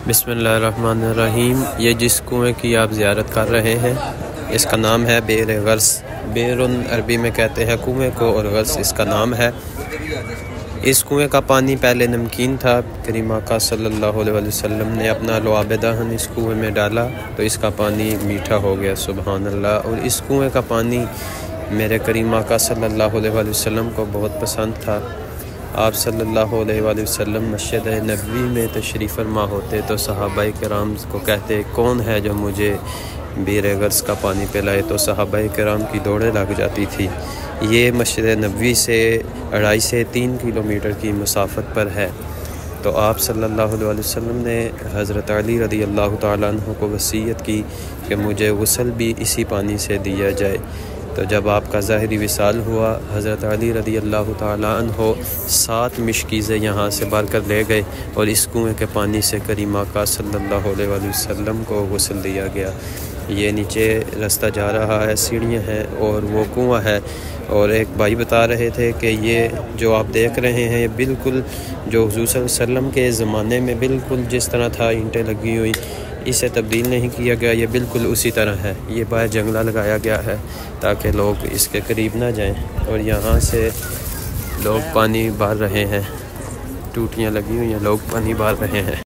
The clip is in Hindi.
बिस्मिल्लाहिर्रहमानिर्रहीम। ये जिस कुएँ की आप ज़ियारत कर रहे हैं इसका नाम है बेर गर्स। बेरुन अरबी में कहते हैं कुएँ को और गर्स इसका नाम है। इस कुएँ का पानी पहले नमकीन था। करीम आका सल्लल्लाहु अलैहि वसल्लम ने अपना लुआब दहन इस कुएँ में डाला तो इसका पानी मीठा हो गया, सुबहान अल्लाह। और इस कुएँ का पानी मेरे करीम आका सल्लल्लाहु अलैहि वसल्लम को बहुत पसंद था। आप सल्लल्लाहु अलैहि वसल्लम मस्जिद नबवी में तशरीफ़ फरमा होते तो सहाबाए किराम को कहते, कौन है जो मुझे बेर गर्स का पानी पिलाए, तो सहाबाए किराम की दौड़ें लग जाती थी। ये मस्जिद नबवी से 2.5 से 3 किलोमीटर की मुसाफत पर है। तो आप सल्लल्लाहु अलैहि वसल्लम ने हज़रत अली रज़ी अल्लाह तआला अन्हु को वसीयत की कि मुझे गुस्ल भी इसी पानी से दिया जाए। तो जब आपका ज़ाहिरी विसाल हुआ, हज़रत अली रज़ी अल्लाह तआला अन्हु 7 मिशकीज़ें यहाँ से भर कर ले गए और इस कुएँ के पानी से करीम आका सल्लल्लाहु अलैहि वसल्लम को गुस्ल दिया गया। ये नीचे रास्ता जा रहा है, सीढ़ियाँ हैं और वो कुआँ है। और एक भाई बता रहे थे कि ये जो आप देख रहे हैं ये बिल्कुल जो हुज़ूर सल्लल्लाहु अलैहि वसल्लम के ज़माने में बिल्कुल जिस तरह था ईंटें लगी हुई, इसे तब्दील नहीं किया गया, ये बिल्कुल उसी तरह है। ये बाहर जंगला लगाया गया है ताकि लोग इसके करीब ना जाएं। और यहाँ से लोग पानी भर रहे हैं, टूटियाँ लगी हुई हैं, लोग पानी भर रहे हैं।